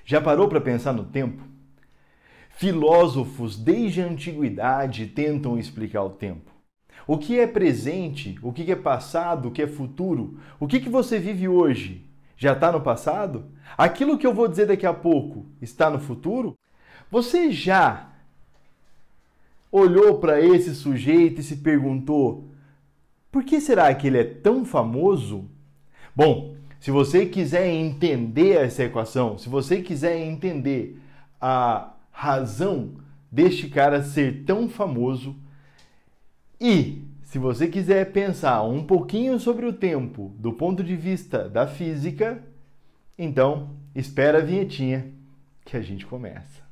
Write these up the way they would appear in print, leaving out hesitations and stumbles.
Já parou para pensar no tempo? Filósofos desde a antiguidade tentam explicar o tempo. O que é presente, o que é passado, o que é futuro? O que você vive hoje? Já está no passado? Aquilo que eu vou dizer daqui a pouco está no futuro? Você já olhou para esse sujeito e se perguntou: por que será que ele é tão famoso? Bom, se você quiser entender essa equação, se você quiser entender a razão deste cara ser tão famoso, e se você quiser pensar um pouquinho sobre o tempo do ponto de vista da física, então espera a vinhetinha que a gente começa.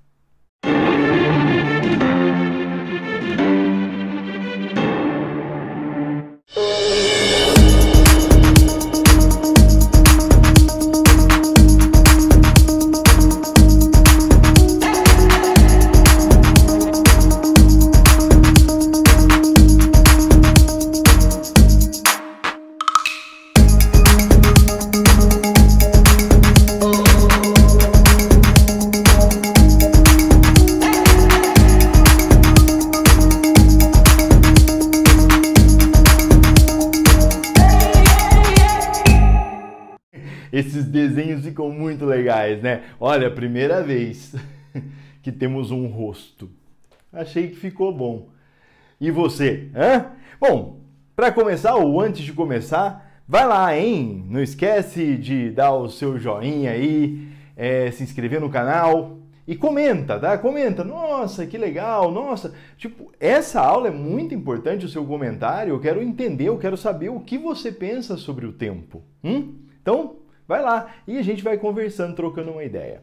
Esses desenhos ficam muito legais, né? Olha, a primeira vez que temos um rosto. Achei que ficou bom. E você? Hã? Bom, para começar ou antes de começar, vai lá, hein? Não esquece de dar o seu joinha aí, se inscrever no canal e comenta, tá? Comenta. Nossa, que legal. Nossa, tipo, essa aula é muito importante, o seu comentário. Eu quero entender, eu quero saber o que você pensa sobre o tempo. Então, vai lá e a gente vai conversando, trocando uma ideia.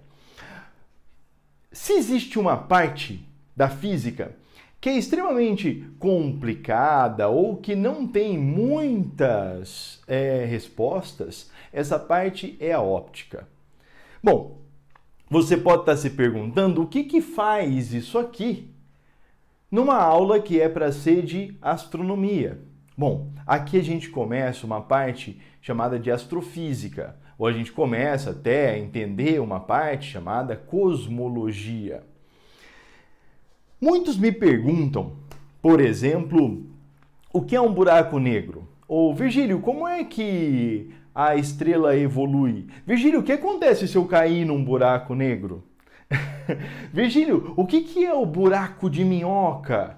Se existe uma parte da física que é extremamente complicada ou que não tem muitas respostas, essa parte é a óptica. Bom, você pode estar se perguntando o que faz isso aqui numa aula que é para ser de astronomia. Bom, aqui a gente começa uma parte chamada de astrofísica, ou a gente começa até a entender uma parte chamada cosmologia. Muitos me perguntam, por exemplo, o que é um buraco negro? Ou, Virgílio, como é que a estrela evolui? Virgílio, o que acontece se eu cair num buraco negro? Virgílio, o que é o buraco de minhoca?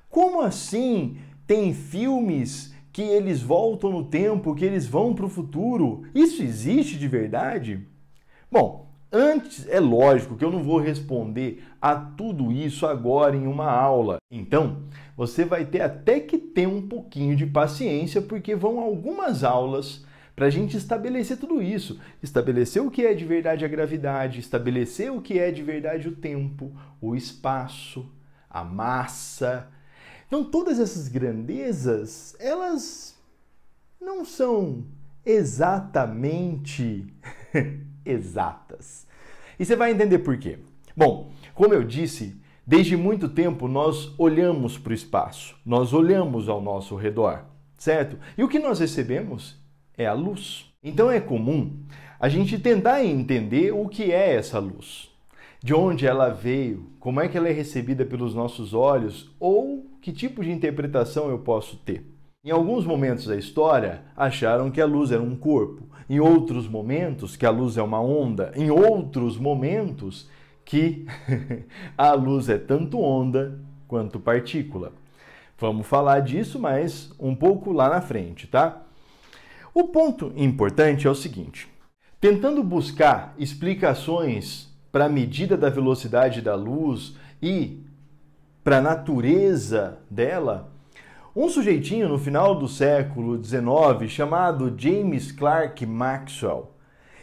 Como assim tem filmes que eles voltam no tempo, que eles vão para o futuro? Isso existe de verdade? Bom, antes, é lógico que eu não vou responder a tudo isso agora em uma aula. Então, você vai ter até que ter um pouquinho de paciência, porque vão algumas aulas para a gente estabelecer tudo isso. Estabelecer o que é de verdade a gravidade, estabelecer o que é de verdade o tempo, o espaço, a massa. Então, todas essas grandezas, elas não são exatamente exatas. E você vai entender por quê. Bom, como eu disse, desde muito tempo nós olhamos para o espaço, nós olhamos ao nosso redor, certo? E o que nós recebemos é a luz. Então é comum a gente tentar entender o que é essa luz. De onde ela veio, como é que ela é recebida pelos nossos olhos ou que tipo de interpretação eu posso ter. Em alguns momentos da história, acharam que a luz era um corpo. Em outros momentos, que a luz é uma onda. Em outros momentos, que a luz é tanto onda quanto partícula. Vamos falar disso, mas um pouco lá na frente, tá? O ponto importante é o seguinte. Tentando buscar explicações para a medida da velocidade da luz e para a natureza dela, um sujeitinho no final do século XIX, chamado James Clerk Maxwell,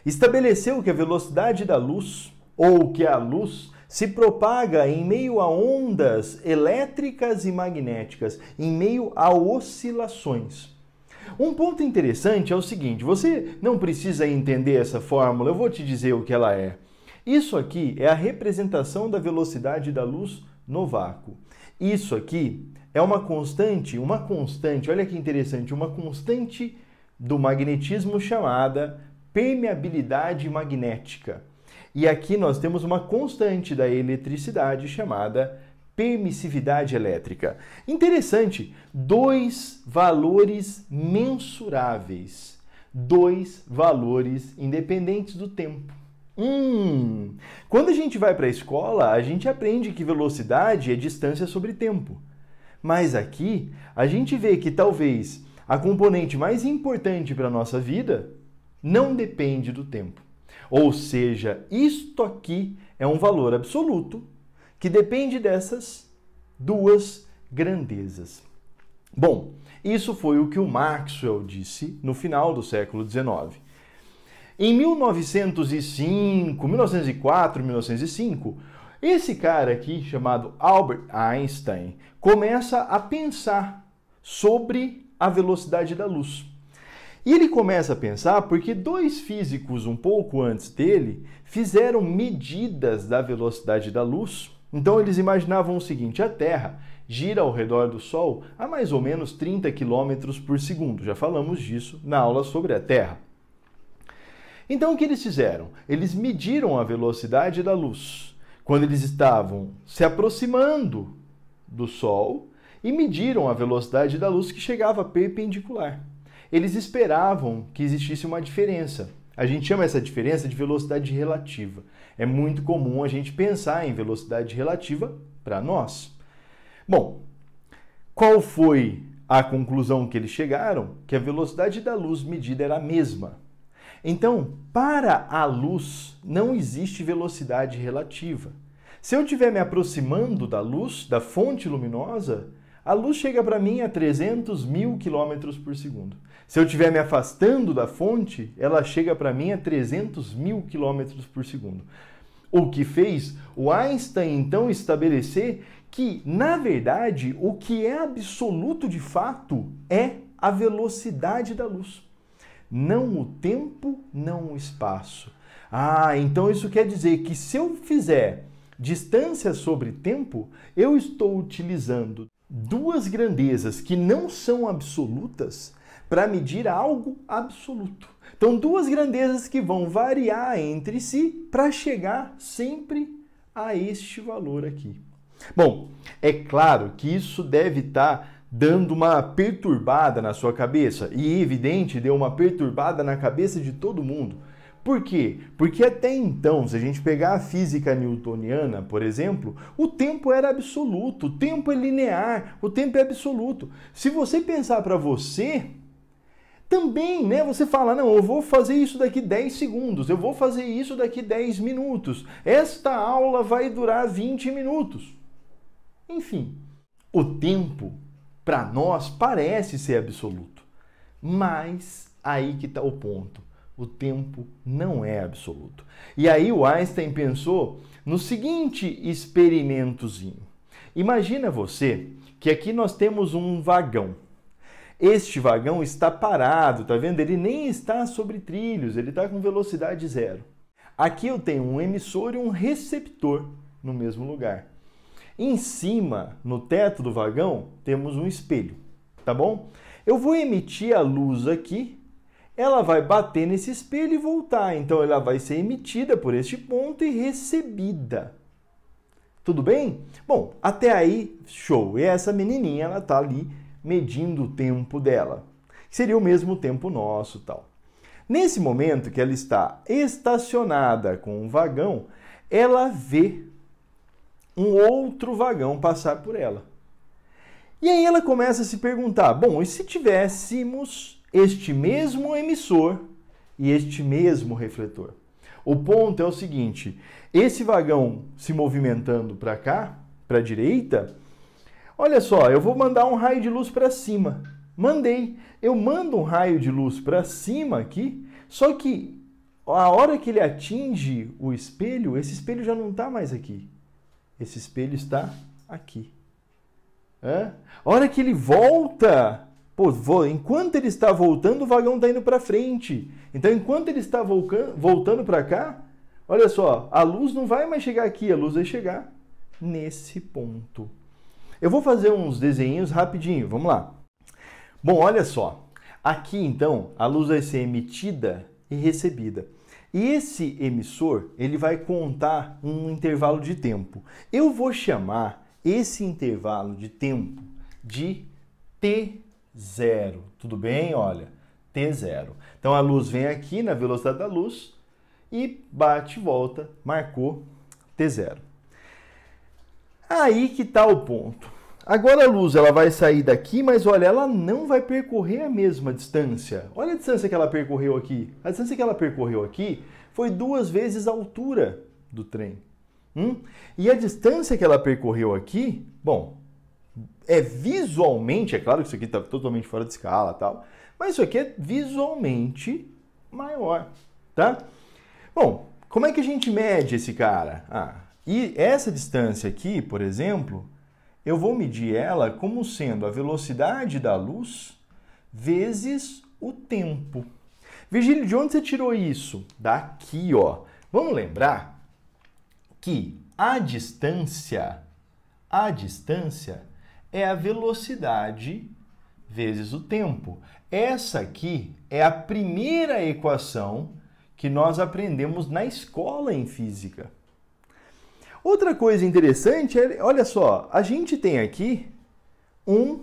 estabeleceu que a velocidade da luz, ou que a luz, se propaga em meio a ondas elétricas e magnéticas, em meio a oscilações. Um ponto interessante é o seguinte, você não precisa entender essa fórmula, eu vou te dizer o que ela é. Isso aqui é a representação da velocidade da luz no vácuo. Isso aqui é uma constante, olha que interessante, uma constante do magnetismo chamada permeabilidade magnética. E aqui nós temos uma constante da eletricidade chamada permissividade elétrica. Interessante, dois valores mensuráveis, dois valores independentes do tempo. Quando a gente vai para a escola, a gente aprende que velocidade é distância sobre tempo. Mas aqui, a gente vê que talvez a componente mais importante para a nossa vida não depende do tempo. Ou seja, isto aqui é um valor absoluto que depende dessas duas grandezas. Bom, isso foi o que o Maxwell disse no final do século XIX. Em 1904, 1905, esse cara aqui, chamado Albert Einstein, começa a pensar sobre a velocidade da luz. E ele começa a pensar porque dois físicos um pouco antes dele fizeram medidas da velocidade da luz. Então eles imaginavam o seguinte: a Terra gira ao redor do Sol a mais ou menos 30 km por segundo. Já falamos disso na aula sobre a Terra. Então o que eles fizeram? Eles mediram a velocidade da luz quando eles estavam se aproximando do Sol e mediram a velocidade da luz que chegava perpendicular. Eles esperavam que existisse uma diferença. A gente chama essa diferença de velocidade relativa. É muito comum a gente pensar em velocidade relativa para nós. Bom, qual foi a conclusão que eles chegaram? Que a velocidade da luz medida era a mesma. Então, para a luz, não existe velocidade relativa. Se eu estiver me aproximando da luz, da fonte luminosa, a luz chega para mim a 300 mil km por segundo. Se eu estiver me afastando da fonte, ela chega para mim a 300 mil km por segundo. O que fez o Einstein, então, estabelecer que, na verdade, o que é absoluto de fato é a velocidade da luz. Não o tempo, não o espaço. Então isso quer dizer que se eu fizer distância sobre tempo, eu estou utilizando duas grandezas que não são absolutas para medir algo absoluto. Então, duas grandezas que vão variar entre si para chegar sempre a este valor aqui. Bom, é claro que isso deve estar dando uma perturbada na sua cabeça, e evidente, deu uma perturbada na cabeça de todo mundo. Por quê? Porque até então, se a gente pegar a física newtoniana, por exemplo, o tempo era absoluto, o tempo é linear, o tempo é absoluto. Se você pensar para você, também, né? Você fala, não, eu vou fazer isso daqui 10 segundos, eu vou fazer isso daqui 10 minutos, esta aula vai durar 20 minutos. Enfim, o tempo para nós parece ser absoluto, mas aí que está o ponto. O tempo não é absoluto. E aí o Einstein pensou no seguinte experimentozinho. Imagina você que aqui nós temos um vagão. Este vagão está parado, tá vendo? Ele nem está sobre trilhos, ele está com velocidade zero. Aqui eu tenho um emissor e um receptor no mesmo lugar. Em cima, no teto do vagão, temos um espelho, tá bom? Eu vou emitir a luz aqui, ela vai bater nesse espelho e voltar. Então ela vai ser emitida por este ponto e recebida. Tudo bem? Bom, até aí, show. E essa menininha, ela tá ali medindo o tempo dela. Seria o mesmo tempo nosso, tal. Nesse momento que ela está estacionada com um vagão, ela vê um outro vagão passar por ela. E aí ela começa a se perguntar, bom, e se tivéssemos este mesmo emissor e este mesmo refletor? O ponto é o seguinte, esse vagão se movimentando para cá, para a direita, olha só, eu vou mandar um raio de luz para cima. Mandei. Eu mando um raio de luz para cima aqui, só que a hora que ele atinge o espelho, esse espelho já não está mais aqui. Esse espelho está aqui. A hora que ele volta, enquanto ele está voltando, o vagão está indo para frente. Então, enquanto ele está voltando para cá, olha só, a luz não vai mais chegar aqui, a luz vai chegar nesse ponto. Eu vou fazer uns desenhos rapidinho, vamos lá. Bom, olha só, aqui então a luz vai ser emitida e recebida. Esse emissor, ele vai contar um intervalo de tempo. Eu vou chamar esse intervalo de tempo de T0. Tudo bem? Olha, T0. Então a luz vem aqui na velocidade da luz e bate e volta, marcou T0. Aí que está o ponto. Agora a luz ela vai sair daqui, mas olha, ela não vai percorrer a mesma distância. Olha a distância que ela percorreu aqui. A distância que ela percorreu aqui foi 2 vezes a altura do trem. E a distância que ela percorreu aqui, bom, é visualmente, é claro que isso aqui está totalmente fora de escala e tal, mas isso aqui é visualmente maior, tá? Bom, como é que a gente mede esse cara? E essa distância aqui, por exemplo, eu vou medir ela como sendo a velocidade da luz vezes o tempo. Virgílio, de onde você tirou isso? Daqui, ó. Vamos lembrar que a distância é a velocidade vezes o tempo. Essa aqui é a primeira equação que nós aprendemos na escola em física. Outra coisa interessante é, olha só, a gente tem aqui um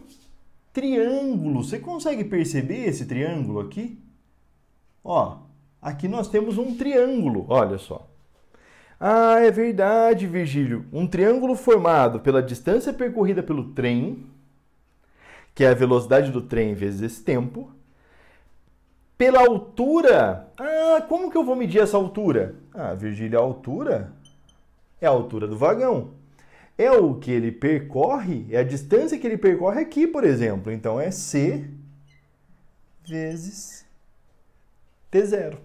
triângulo. Você consegue perceber esse triângulo aqui? Ó, aqui nós temos um triângulo, olha só. Ah, é verdade, Virgílio. Um triângulo formado pela distância percorrida pelo trem, que é a velocidade do trem vezes esse tempo, pela altura. Ah, como que eu vou medir essa altura? Ah, Virgílio, a altura é a altura do vagão. É o que ele percorre, é a distância que ele percorre aqui, por exemplo. Então, é C vezes T0.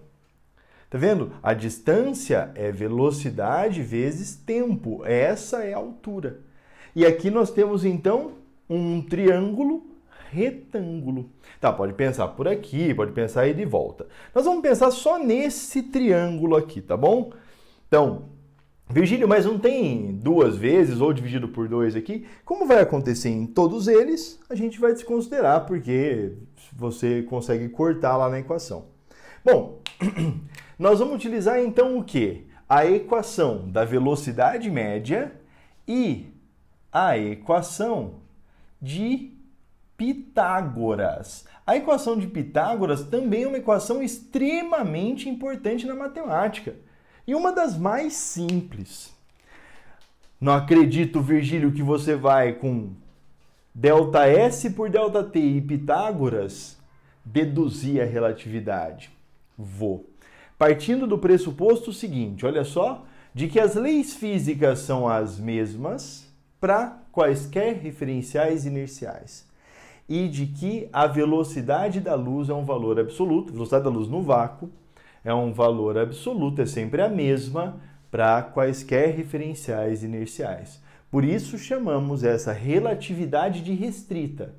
Tá vendo? A distância é velocidade vezes tempo. Essa é a altura. E aqui nós temos, então, um triângulo retângulo. Tá, pode pensar por aqui, pode pensar aí de volta. Nós vamos pensar só nesse triângulo aqui, tá bom? Então, Virgílio, mas não tem 2 vezes ou dividido por 2 aqui? Como vai acontecer em todos eles, a gente vai desconsiderar, porque você consegue cortar lá na equação. Bom, nós vamos utilizar então o quê? A equação da velocidade média e a equação de Pitágoras. A equação de Pitágoras também é uma equação extremamente importante na matemática e uma das mais simples. Não acredito, Virgílio, que você vai com ΔS por ΔT e Pitágoras deduzir a relatividade. Vou. Partindo do pressuposto seguinte, olha só, de que as leis físicas são as mesmas para quaisquer referenciais inerciais e de que a velocidade da luz é um valor absoluto, a velocidade da luz no vácuo é um valor absoluto, é sempre a mesma para quaisquer referenciais inerciais. Por isso chamamos essa relatividade de restrita,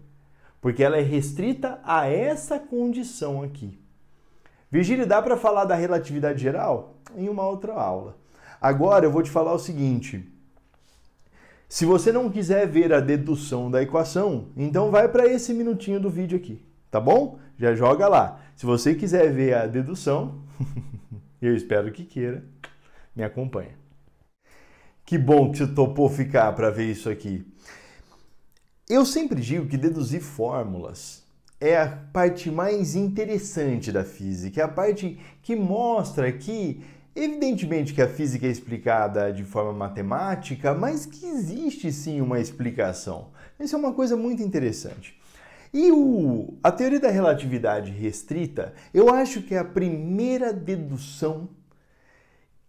porque ela é restrita a essa condição aqui. Virgílio, dá para falar da relatividade geral? Em uma outra aula. Agora eu vou te falar o seguinte. Se você não quiser ver a dedução da equação, então vai para esse minutinho do vídeo aqui, tá bom? Já joga lá. Se você quiser ver a dedução, eu espero que queira, me acompanha. Que bom que você topou ficar para ver isso aqui. Eu sempre digo que deduzir fórmulas é a parte mais interessante da física, é a parte que mostra que, evidentemente que a física é explicada de forma matemática, mas que existe sim uma explicação. Isso é uma coisa muito interessante. E a teoria da relatividade restrita, eu acho que é a primeira dedução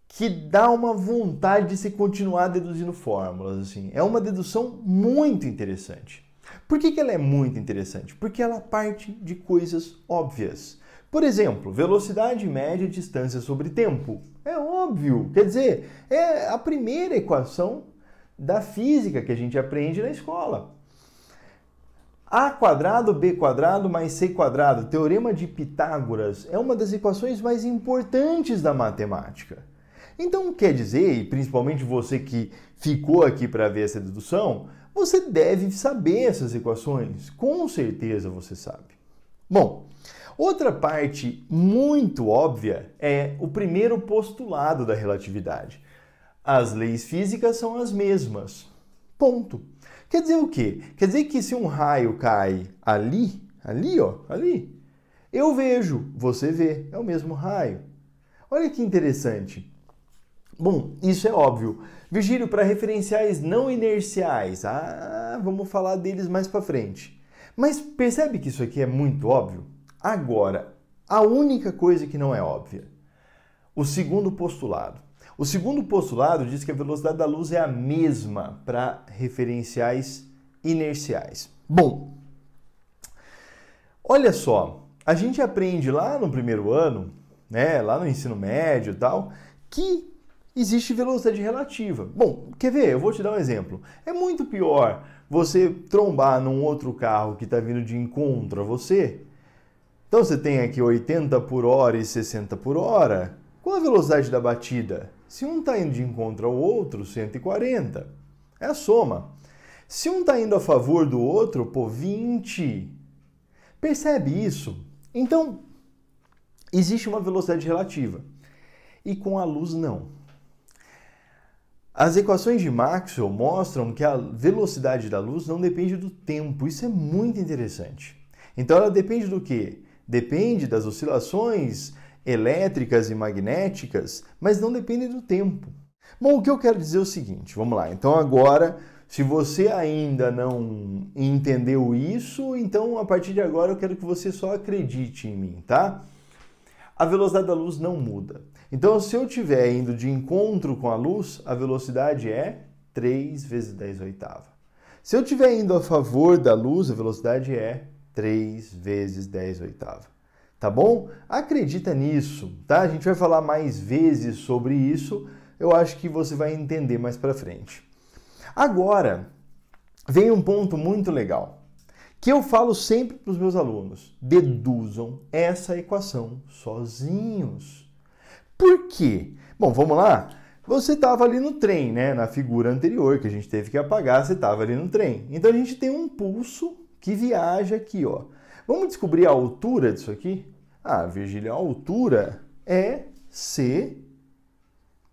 que dá uma vontade de se continuar deduzindo fórmulas. Assim. É uma dedução muito interessante. Por que ela é muito interessante? Porque ela parte de coisas óbvias. Por exemplo, velocidade média, distância sobre tempo. É óbvio, quer dizer, é a primeira equação da física que a gente aprende na escola. A quadrado, B quadrado mais C quadrado, teorema de Pitágoras, é uma das equações mais importantes da matemática. Então, quer dizer, e principalmente você que ficou aqui para ver essa dedução, você deve saber essas equações. Com certeza você sabe. Bom, Outra parte muito óbvia é o primeiro postulado da relatividade. As leis físicas são as mesmas. Ponto. Quer dizer o quê? Quer dizer que se um raio cai ali, ali, eu vejo, você vê, é o mesmo raio. Olha que interessante. Bom, isso é óbvio. Virgílio, para referenciais não inerciais, vamos falar deles mais para frente. Mas percebe que isso aqui é muito óbvio? Agora, a única coisa que não é óbvia, o segundo postulado. O segundo postulado diz que a velocidade da luz é a mesma para referenciais inerciais. Bom, olha só, a gente aprende lá no primeiro ano, né, lá no ensino médio e tal, que existe velocidade relativa. Bom, quer ver? Eu vou te dar um exemplo. É muito pior você trombar num outro carro que está vindo de encontro a você. Então você tem aqui 80 por hora e 60 por hora. Qual a velocidade da batida? Se um está indo de encontro ao outro, 140. É a soma. Se um está indo a favor do outro, 20. Percebe isso? Então, existe uma velocidade relativa. E com a luz, não. As equações de Maxwell mostram que a velocidade da luz não depende do tempo. Isso é muito interessante. Então, ela depende do quê? Depende das oscilações elétricas e magnéticas, mas não depende do tempo. Bom, o que eu quero dizer é o seguinte, vamos lá. Então agora, se você ainda não entendeu isso, então a partir de agora eu quero que você só acredite em mim, tá? A velocidade da luz não muda. Então, se eu estiver indo de encontro com a luz, a velocidade é 3 vezes 10 oitava. Se eu estiver indo a favor da luz, a velocidade é 3 vezes 10 oitava. Tá bom? Acredita nisso, tá? A gente vai falar mais vezes sobre isso. Eu acho que você vai entender mais pra frente. Agora, vem um ponto muito legal, que eu falo sempre para os meus alunos. Deduzam essa equação sozinhos. Por quê? Bom, vamos lá? Você estava ali no trem, né? Na figura anterior que a gente teve que apagar, você estava ali no trem. Então a gente tem um pulso que viaja aqui, ó. Vamos descobrir a altura disso aqui? Virgílio, a altura é c,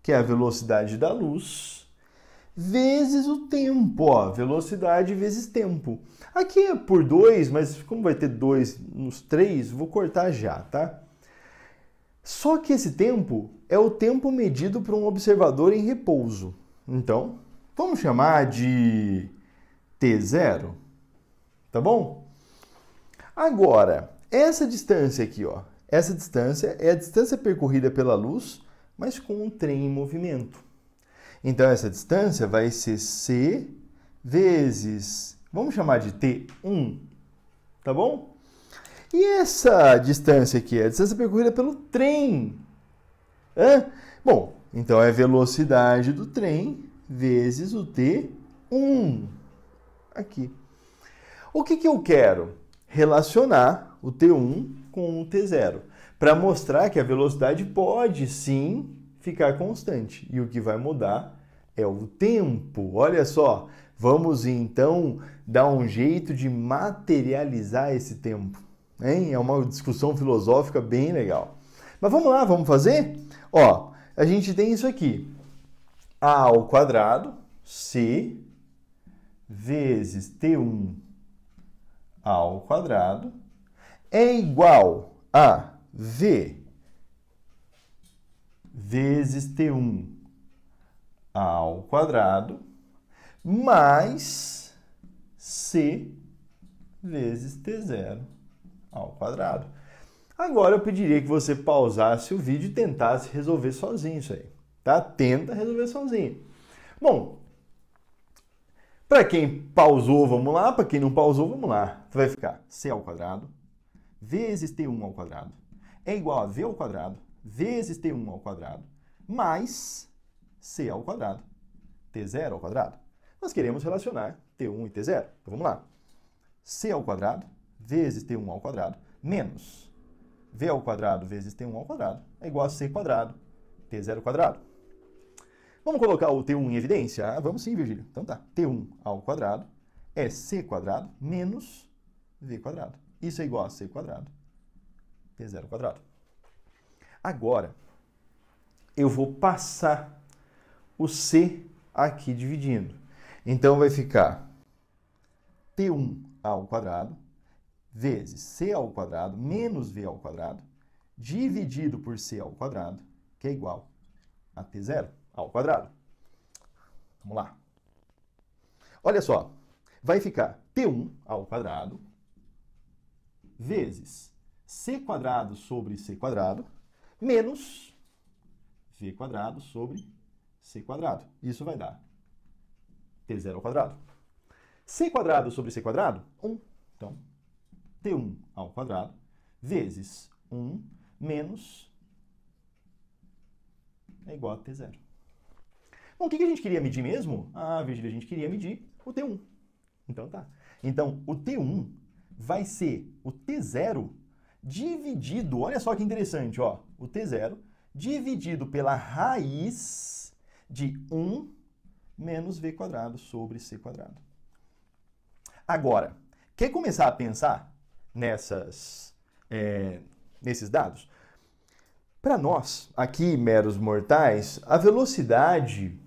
que é a velocidade da luz, vezes o tempo, ó. Velocidade vezes tempo. Aqui é por 2, mas como vai ter 2 nos 3, vou cortar já, tá? Só que esse tempo é o tempo medido por um observador em repouso. Então, vamos chamar de T0, tá bom? Agora, essa distância aqui, ó, essa distância é a distância percorrida pela luz, mas com um trem em movimento. Então, essa distância vai ser c vezes, vamos chamar de T1, tá bom? E essa distância aqui é a distância percorrida pelo trem. Bom, então é velocidade do trem vezes o T1. Aqui. O que eu quero? Relacionar o T1 com o T0, para mostrar que a velocidade pode sim ficar constante. E o que vai mudar é o tempo. Olha só, vamos então dar um jeito de materializar esse tempo. Hein? É uma discussão filosófica bem legal. Mas vamos lá, vamos fazer? Ó, a gente tem isso aqui. A ao quadrado, C, vezes T1 ao quadrado, é igual a V vezes T1 ao quadrado, mais C vezes T0 ao quadrado. Agora eu pediria que você pausasse o vídeo e tentasse resolver sozinho isso aí, tá? Tenta resolver sozinho. Bom, para quem pausou, vamos lá. Para quem não pausou, vamos lá. Vai ficar C ao quadrado vezes T1 ao quadrado é igual a V ao quadrado vezes T1 ao quadrado mais C ao quadrado, T0 ao quadrado. Nós queremos relacionar T1 e T0. Então vamos lá. C ao quadrado vezes T1 ao quadrado menos V ao quadrado vezes T1 ao quadrado é igual a C quadrado, T0 ao quadrado. Vamos colocar o T1 em evidência? Vamos sim, Virgílio. Então tá. T1 ao quadrado é C quadrado menos V quadrado. Isso é igual a C quadrado, T0 ao quadrado. Agora, eu vou passar o C aqui dividindo. Então, vai ficar T1 ao quadrado vezes C ao quadrado menos V ao quadrado dividido por C ao quadrado, que é igual a T0 ao quadrado. Vamos lá. Olha só, vai ficar T1 ao quadrado vezes C quadrado sobre C quadrado menos V quadrado sobre C quadrado. Isso vai dar T0 ao quadrado. C quadrado sobre C quadrado, 1. Então, T1 ao quadrado vezes 1 menos é igual a T0. Bom, o que a gente queria medir mesmo? Ah, Virgílio, a gente queria medir o T1. Então tá. Então, o T1 vai ser o T0 dividido, olha só que interessante, ó, o T0 dividido pela raiz de 1 menos V quadrado sobre C quadrado. Agora, quer começar a pensar nesses dados? Para nós, aqui, meros mortais, a velocidade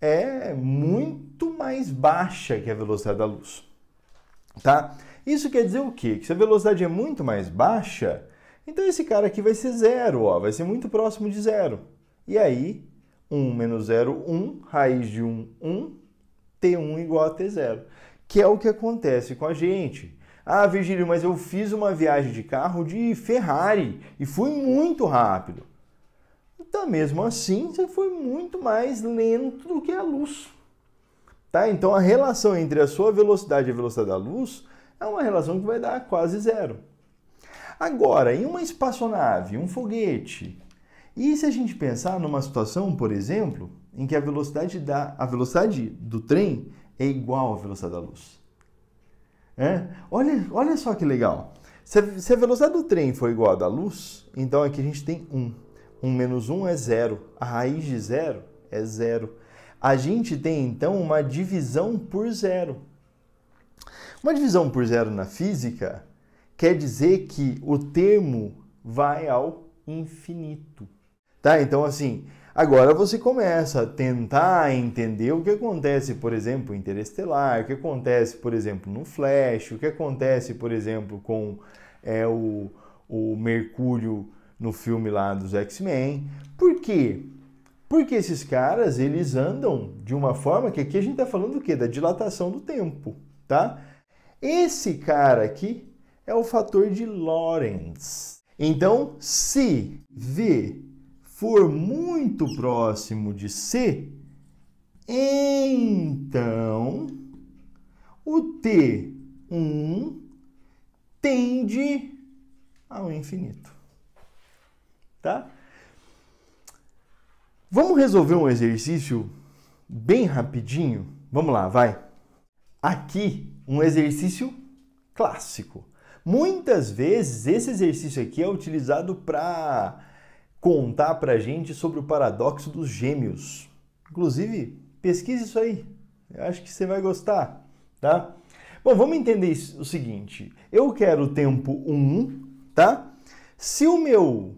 é muito mais baixa que a velocidade da luz, tá? Isso quer dizer o quê? Que se a velocidade é muito mais baixa, então esse cara aqui vai ser zero, ó, vai ser muito próximo de zero. E aí, 1 menos 0, 1, raiz de 1, 1, T1 igual a T0, que é o que acontece com a gente. Ah, Virgílio, mas eu fiz uma viagem de carro de Ferrari e fui muito rápido. Então, mesmo assim, você foi muito mais lento do que a luz. Tá? Então, a relação entre a sua velocidade e a velocidade da luz é uma relação que vai dar quase zero. Agora, em uma espaçonave, um foguete, e se a gente pensar numa situação, por exemplo, em que a velocidade do trem é igual à velocidade da luz? Olha só que legal. Se a velocidade do trem for igual à da luz, então aqui a gente tem 1. 1 menos 1 é 0. A raiz de 0 é 0. A gente tem, então, uma divisão por zero. Uma divisão por zero na física quer dizer que o termo vai ao infinito. Tá? Então, assim, agora você começa a tentar entender o que acontece, por exemplo, em Interestelar, o que acontece, por exemplo, no Flash, o que acontece, por exemplo, com o Mercúrio no filme lá dos X-Men. Por quê? Porque esses caras, eles andam de uma forma que aqui a gente está falando do quê? Da dilatação do tempo, tá? Esse cara aqui é o fator de Lorentz. Então, se V for muito próximo de C, então o T1 tende ao infinito. Tá? Vamos resolver um exercício bem rapidinho? Vamos lá, vai. Aqui, um exercício clássico. Muitas vezes, esse exercício aqui é utilizado para contar para a gente sobre o paradoxo dos gêmeos. Inclusive, pesquise isso aí. Eu acho que você vai gostar, tá? Bom, vamos entender o seguinte. Eu quero o tempo 1, tá? Se o meu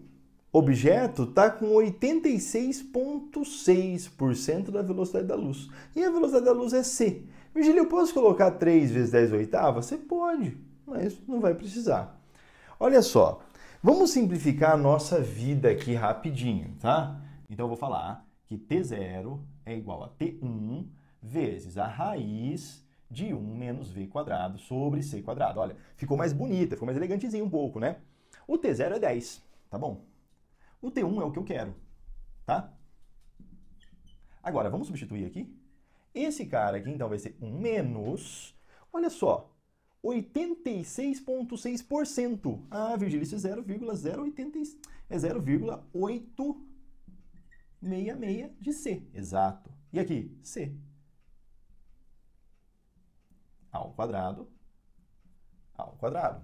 objeto está com 86,6% da velocidade da luz. E a velocidade da luz é c. Virgílio, eu posso colocar 3 vezes 10 oitavas? Você pode, mas não vai precisar. Olha só, vamos simplificar a nossa vida aqui rapidinho, tá? Então eu vou falar que T0 é igual a T1 vezes a raiz de 1 menos V quadrado sobre C quadrado. Olha, ficou mais bonita, ficou mais elegantezinho um pouco, né? O T0 é 10, tá bom? O T1 é o que eu quero, tá? Agora, vamos substituir aqui. Esse cara aqui, então, vai ser 1 menos, olha só, 86,6%. Ah, Virgílio, isso é 0,086, é 0,866 de C, exato. E aqui, C ao quadrado, ao quadrado.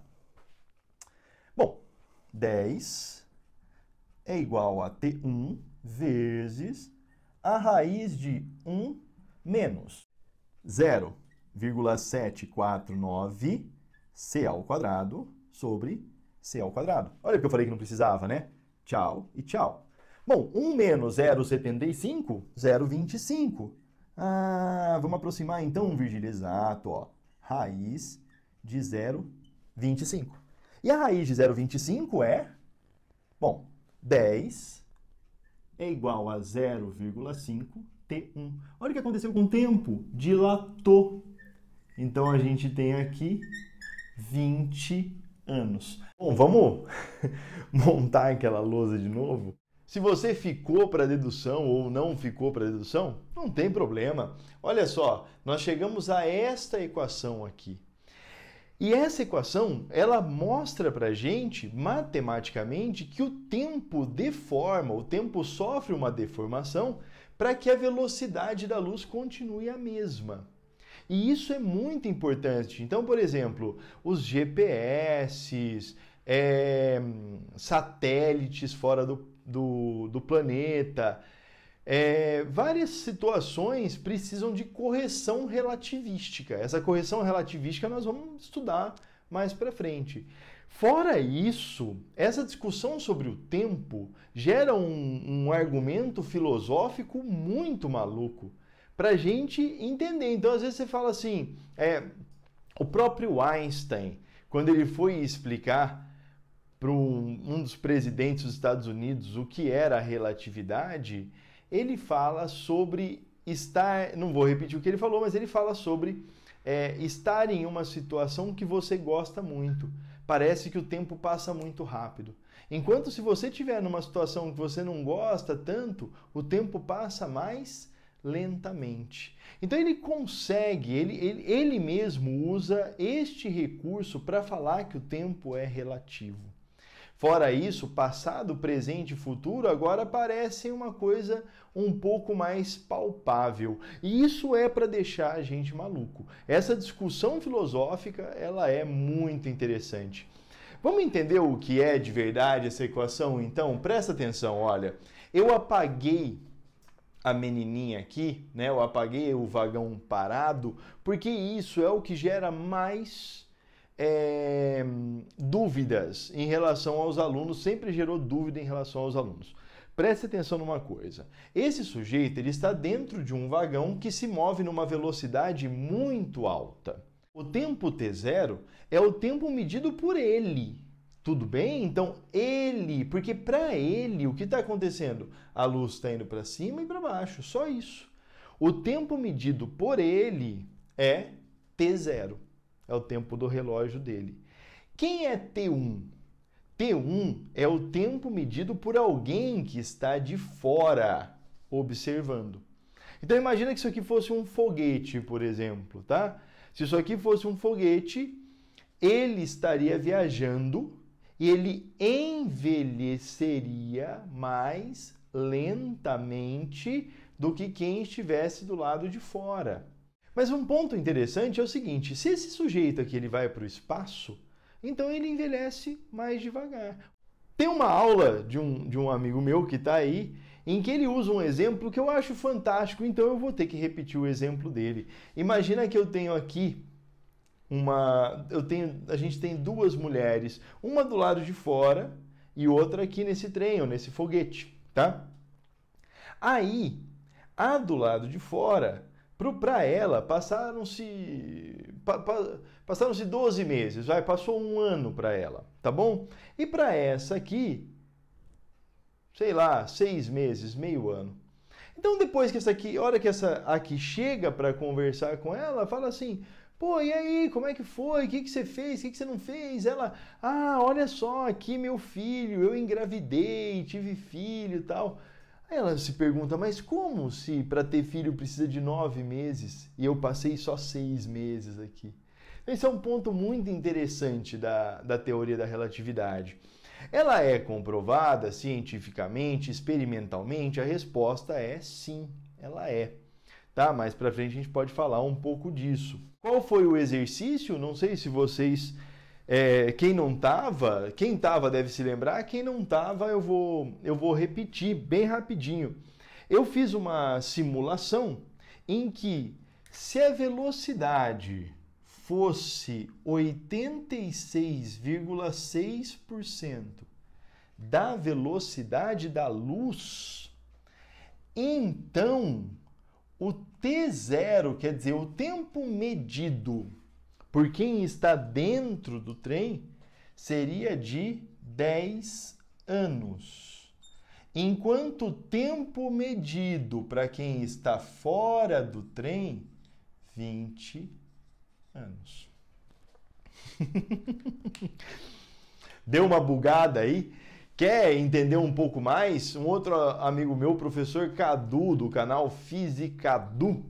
Bom, 10 é igual a T1 vezes a raiz de 1 menos 0,749 C ao quadrado sobre c ao quadrado. Olha que eu falei que não precisava, né? Tchau e tchau. Bom, 1 menos 0,75, 0,25. Ah, vamos aproximar então, Virgílio, exato, ó. Raiz de 0,25. E a raiz de 0,25 é, bom, 10 é igual a 0,5 T1. Olha o que aconteceu com o tempo, dilatou. Então a gente tem aqui 20 anos. Bom, vamos montar aquela lousa de novo? Se você ficou para dedução ou não ficou para dedução, não tem problema. Olha só, nós chegamos a esta equação aqui. E essa equação, ela mostra para a gente, matematicamente, que o tempo deforma, o tempo sofre uma deformação para que a velocidade da luz continue a mesma. E isso é muito importante. Então, por exemplo, os GPS, satélites fora do planeta, várias situações precisam de correção relativística. Essa correção relativística nós vamos estudar mais para frente. Fora isso, essa discussão sobre o tempo gera um argumento filosófico muito maluco para a gente entender. Então, às vezes você fala assim, o próprio Einstein, quando ele foi explicar para um dos presidentes dos Estados Unidos o que era a relatividade, ele fala sobre estar, não vou repetir o que ele falou, mas ele fala sobre estar em uma situação que você gosta muito. Parece que o tempo passa muito rápido. Enquanto se você estiver numa situação que você não gosta tanto, o tempo passa mais lentamente. Então ele consegue, ele mesmo usa este recurso para falar que o tempo é relativo. Fora isso, passado, presente e futuro agora parecem uma coisa um pouco mais palpável. E isso é para deixar a gente maluco. Essa discussão filosófica, ela é muito interessante. Vamos entender o que é de verdade essa equação? Então, presta atenção, olha. Eu apaguei a menininha aqui, né? Eu apaguei o vagão parado, porque isso é o que gera mais dúvidas em relação aos alunos, sempre gerou dúvida em relação aos alunos. Preste atenção numa coisa, esse sujeito ele está dentro de um vagão que se move numa velocidade muito alta. O tempo t0 é o tempo medido por ele, tudo bem? Então ele, porque para ele o que está acontecendo? A luz está indo para cima e para baixo, só isso. O tempo medido por ele é t0. É o tempo do relógio dele. Quem é T1? T1 é o tempo medido por alguém que está de fora observando. Então imagina que isso aqui fosse um foguete, por exemplo, tá? Se isso aqui fosse um foguete, ele estaria viajando e ele envelheceria mais lentamente do que quem estivesse do lado de fora. Mas um ponto interessante é o seguinte, se esse sujeito aqui ele vai para o espaço, então ele envelhece mais devagar. Tem uma aula de um amigo meu que está aí, em que ele usa um exemplo que eu acho fantástico, então eu vou ter que repetir o exemplo dele. Imagina que eu tenho aqui a gente tem duas mulheres, uma do lado de fora e outra aqui nesse trem, ou nesse foguete, tá? Aí, a do lado de fora, para ela, passaram-se 12 meses, passou um ano para ela, tá bom? E para essa aqui, sei lá, 6 meses, meio ano. Então depois que essa aqui, a hora que essa aqui chega para conversar com ela, fala assim, pô, e aí, como é que foi? O que você fez? O que você não fez? Ela, olha só, aqui meu filho, eu engravidei, tive filho e tal. Aí ela se pergunta, mas como se para ter filho precisa de 9 meses e eu passei só 6 meses aqui? Esse é um ponto muito interessante da teoria da relatividade. Ela é comprovada cientificamente, experimentalmente? A resposta é sim, ela é. Tá? Mais para frente a gente pode falar um pouco disso. Qual foi o exercício? Não sei se vocês... quem estava deve se lembrar, quem não estava eu vou repetir bem rapidinho. Eu fiz uma simulação em que se a velocidade fosse 86,6% da velocidade da luz, então o T0, quer dizer, o tempo medido por quem está dentro do trem, seria de 10 anos. Enquanto o tempo medido para quem está fora do trem, 20 anos. Deu uma bugada aí? Quer entender um pouco mais? Um outro amigo meu, professor Cadu, do canal Fisicadu,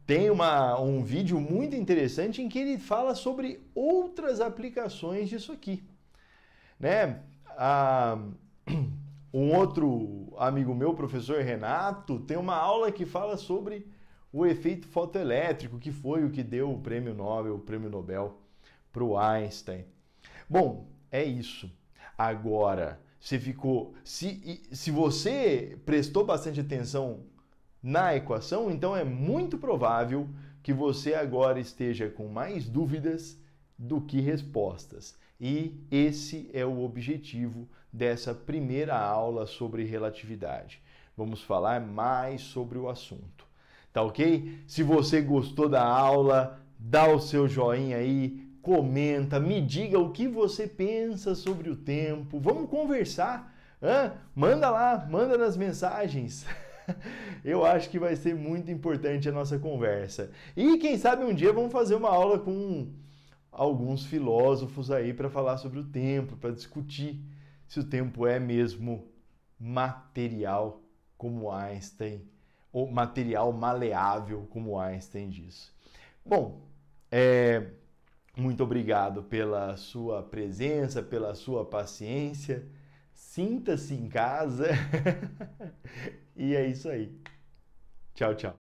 tem um vídeo muito interessante em que ele fala sobre outras aplicações disso aqui. Né? Um outro amigo meu, professor Renato, tem uma aula que fala sobre o efeito fotoelétrico, que foi o que deu o prêmio Nobel para o Einstein. Bom, é isso. Agora, se você prestou bastante atenção na equação, então é muito provável que você agora esteja com mais dúvidas do que respostas. E esse é o objetivo dessa primeira aula sobre relatividade. Vamos falar mais sobre o assunto. Tá ok? Se você gostou da aula, dá o seu joinha aí, comenta, me diga o que você pensa sobre o tempo. Vamos conversar. Manda lá, manda nas mensagens. Eu acho que vai ser muito importante a nossa conversa. E quem sabe um dia vamos fazer uma aula com alguns filósofos aí para falar sobre o tempo, para discutir se o tempo é mesmo material, como Einstein, ou material maleável, como Einstein diz. Bom, muito obrigado pela sua presença, pela sua paciência. Sinta-se em casa. E é isso aí. Tchau, tchau.